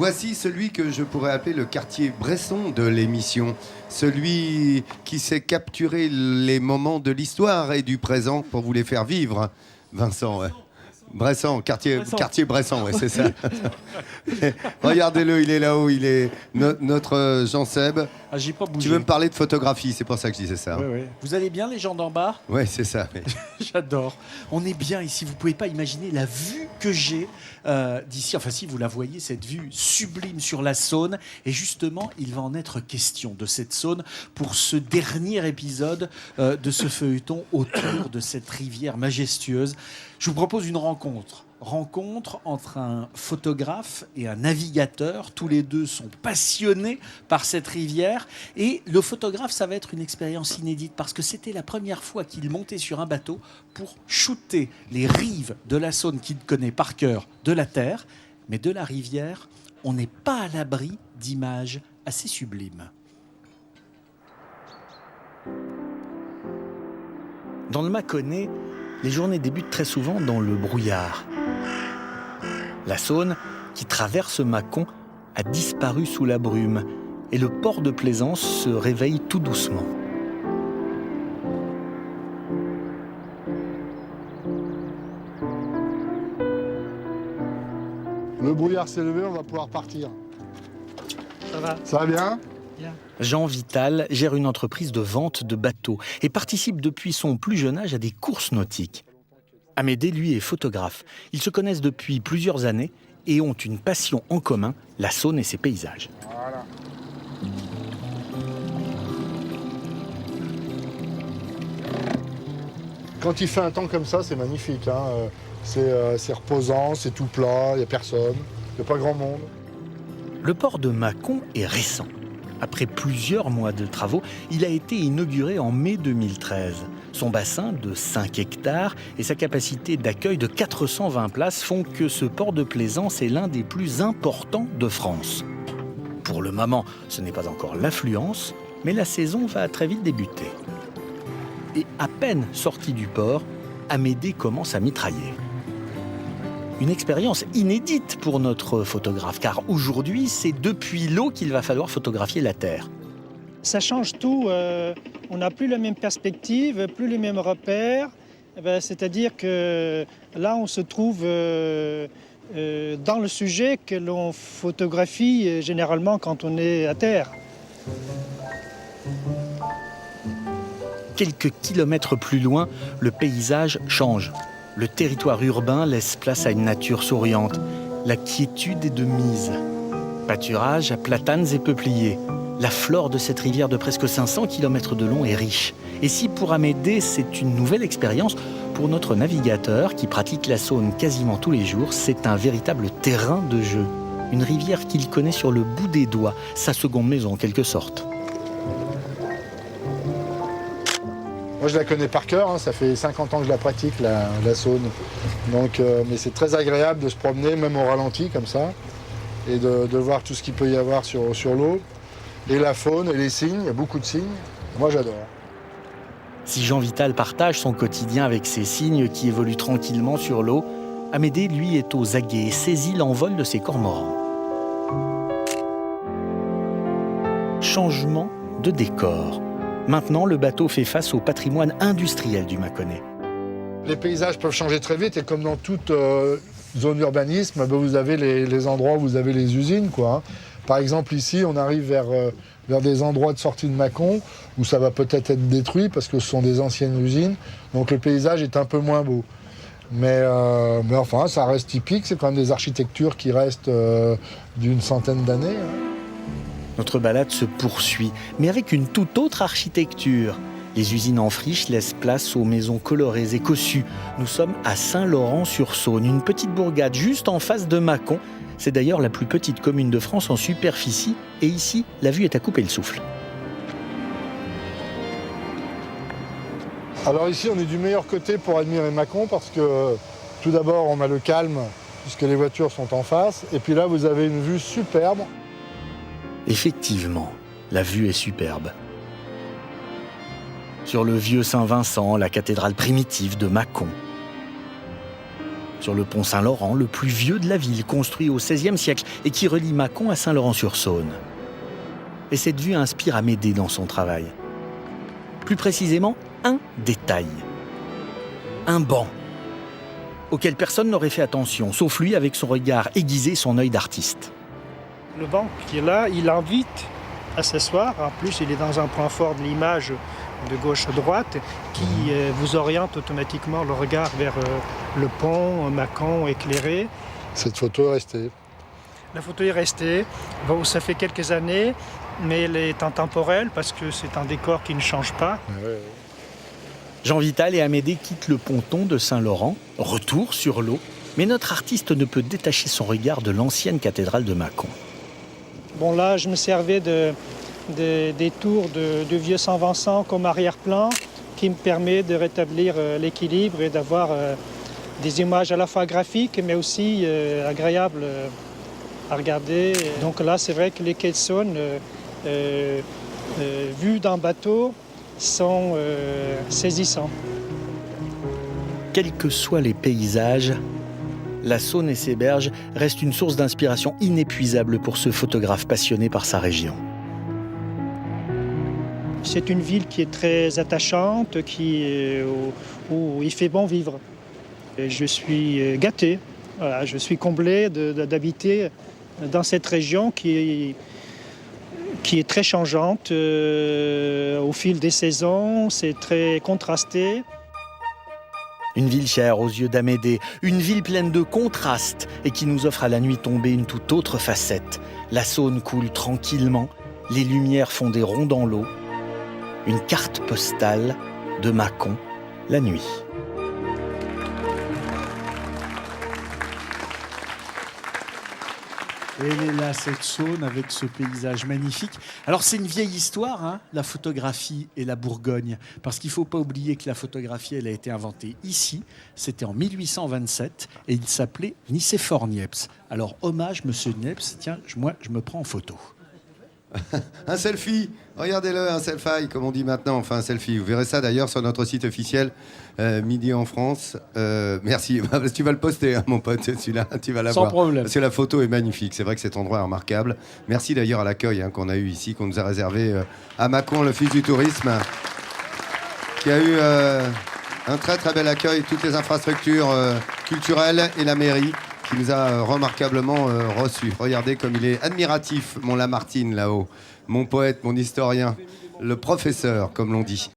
Voici celui que je pourrais appeler le quartier Bresson de l'émission. Celui qui sait capturer les moments de l'histoire et du présent pour vous les faire vivre. Vincent, ouais. Bresson, quartier Bresson, ouais, c'est ça. Regardez-le, il est là-haut, il est notre Jean-Seb. Ah, j'ai pas bougé. Tu veux me parler de photographie, c'est pour ça que je disais ça. Oui, oui. Vous allez bien, les gens d'en bas? Ouais, c'est ça. Oui. J'adore. On est bien ici. Vous pouvez pas imaginer la vue que j'ai d'ici. Enfin, si vous la voyez, cette vue sublime sur la Saône. Et justement, il va en être question de cette Saône pour ce dernier épisode de ce feuilleton autour de cette rivière majestueuse. Je vous propose une rencontre entre un photographe et un navigateur. Tous les deux sont passionnés par cette rivière. Et le photographe, ça va être une expérience inédite parce que c'était la première fois qu'il montait sur un bateau pour shooter les rives de la Saône qu'il connaît par cœur de la terre. Mais de la rivière, on n'est pas à l'abri d'images assez sublimes. Dans le Mâconnais, les journées débutent très souvent dans le brouillard. La Saône, qui traverse Mâcon, a disparu sous la brume et le port de Plaisance se réveille tout doucement. Le brouillard s'est levé, on va pouvoir partir. Ça va? Ça va bien? Jean Vital gère une entreprise de vente de bateaux et participe depuis son plus jeune âge à des courses nautiques. Amédée, lui, est photographe. Ils se connaissent depuis plusieurs années et ont une passion en commun, la Saône et ses paysages. Voilà. Quand il fait un temps comme ça, c'est magnifique. Hein. C'est reposant, c'est tout plat, il n'y a personne, il n'y a pas grand monde. Le port de Mâcon est récent. Après plusieurs mois de travaux, il a été inauguré en mai 2013. Son bassin de 5 hectares et sa capacité d'accueil de 420 places font que ce port de Plaisance est l'un des plus importants de France. Pour le moment, ce n'est pas encore l'affluence, mais la saison va très vite débuter. Et à peine sorti du port, Amédée commence à mitrailler. Une expérience inédite pour notre photographe, car aujourd'hui, c'est depuis l'eau qu'il va falloir photographier la Terre. Ça change tout. On n'a plus la même perspective, plus les mêmes repères. C'est-à-dire que là, on se trouve dans le sujet que l'on photographie généralement quand on est à terre. Quelques kilomètres plus loin, le paysage change. Le territoire urbain laisse place à une nature souriante. La quiétude est de mise. Pâturage à platanes et peupliers. La flore de cette rivière de presque 500 km de long est riche. Et si pour Amédée, c'est une nouvelle expérience, pour notre navigateur qui pratique la Saône quasiment tous les jours, c'est un véritable terrain de jeu. Une rivière qu'il connaît sur le bout des doigts, sa seconde maison en quelque sorte. Moi, je la connais par cœur, hein. Ça fait 50 ans que je la pratique, la Saône. Donc, mais c'est très agréable de se promener, même au ralenti, comme ça, et de voir tout ce qu'il peut y avoir sur l'eau. Et la faune et les signes, il y a beaucoup de signes. Moi, j'adore. Si Jean Vital partage son quotidien avec ces cygnes qui évoluent tranquillement sur l'eau, Amédée, lui, est aux aguets et saisit l'envol de ses cormorans. Changement de décor. Maintenant, le bateau fait face au patrimoine industriel du Mâconnais. Les paysages peuvent changer très vite et comme dans toute zone urbanisme, vous avez les endroits où vous avez les usines, quoi. Par exemple, ici, on arrive vers des endroits de sortie de Mâcon où ça va peut-être être détruit parce que ce sont des anciennes usines. Donc le paysage est un peu moins beau. Mais enfin, ça reste typique. C'est quand même des architectures qui restent d'une centaine d'années. Hein. Notre balade se poursuit, mais avec une toute autre architecture. Les usines en friche laissent place aux maisons colorées et cossues. Nous sommes à Saint-Laurent-sur-Saône, une petite bourgade juste en face de Mâcon. C'est d'ailleurs la plus petite commune de France en superficie. Et ici, la vue est à couper le souffle. Alors ici, on est du meilleur côté pour admirer Mâcon parce que tout d'abord, on a le calme puisque les voitures sont en face. Et puis là, vous avez une vue superbe. Effectivement, la vue est superbe. Sur le vieux Saint-Vincent, la cathédrale primitive de Mâcon. sur le pont Saint-Laurent, le plus vieux de la ville, construit au XVIe siècle et qui relie Mâcon à Saint-Laurent-sur-Saône. Et cette vue inspire Amédée dans son travail. Plus précisément, un détail. Un banc, auquel personne n'aurait fait attention, sauf lui avec son regard aiguisé et son œil d'artiste. Le banc qui est là, il invite à s'asseoir. En plus, il est dans un point fort de l'image de gauche à droite qui vous oriente automatiquement le regard vers le pont Mâcon éclairé. Cette photo est restée. La photo est restée. Bon, ça fait quelques années, mais elle est intemporelle parce que c'est un décor qui ne change pas. Ouais. Jean Vital et Amédée quittent le ponton de Saint-Laurent, retour sur l'eau, mais notre artiste ne peut détacher son regard de l'ancienne cathédrale de Mâcon. Bon, là, je me servais des tours de vieux Saint-Vincent comme arrière-plan qui me permet de rétablir l'équilibre et d'avoir des images à la fois graphiques mais aussi agréables à regarder. Donc là, c'est vrai que les quais de Saône, vus d'un bateau, sont saisissants. Quels que soient les paysages, la Saône et ses berges restent une source d'inspiration inépuisable pour ce photographe passionné par sa région. C'est une ville qui est très attachante, où il fait bon vivre. Et je suis gâté, voilà, je suis comblé d'habiter dans cette région qui est très changeante au fil des saisons, c'est très contrasté. Une ville chère aux yeux d'Amédée, une ville pleine de contrastes et qui nous offre à la nuit tombée une toute autre facette. La Saône coule tranquillement, les lumières font des ronds dans l'eau. Une carte postale de Mâcon, la nuit. Et elle est là, cette Saône, avec ce paysage magnifique. Alors, c'est une vieille histoire, hein, la photographie et la Bourgogne. Parce qu'il ne faut pas oublier que la photographie, elle a été inventée ici. C'était en 1827 et il s'appelait Nicéphore Niepce. Alors, hommage, monsieur Niepce. Tiens, moi, je me prends en photo. Un selfie, regardez-le, un selfie, comme on dit maintenant, enfin un selfie. Vous verrez ça d'ailleurs sur notre site officiel, Midi en France. Merci, tu vas le poster, hein, mon pote, celui-là, tu vas l'avoir. Sans problème. Parce que la photo est magnifique, c'est vrai que cet endroit est remarquable. Merci d'ailleurs à l'accueil qu'on a eu ici, qu'on nous a réservé à Mâcon, le fils du tourisme, qui a eu un très très bel accueil, toutes les infrastructures culturelles et la mairie, qui nous a remarquablement reçus. Regardez comme il est admiratif, mon Lamartine, là-haut. Mon poète, mon historien, le professeur, comme l'on dit.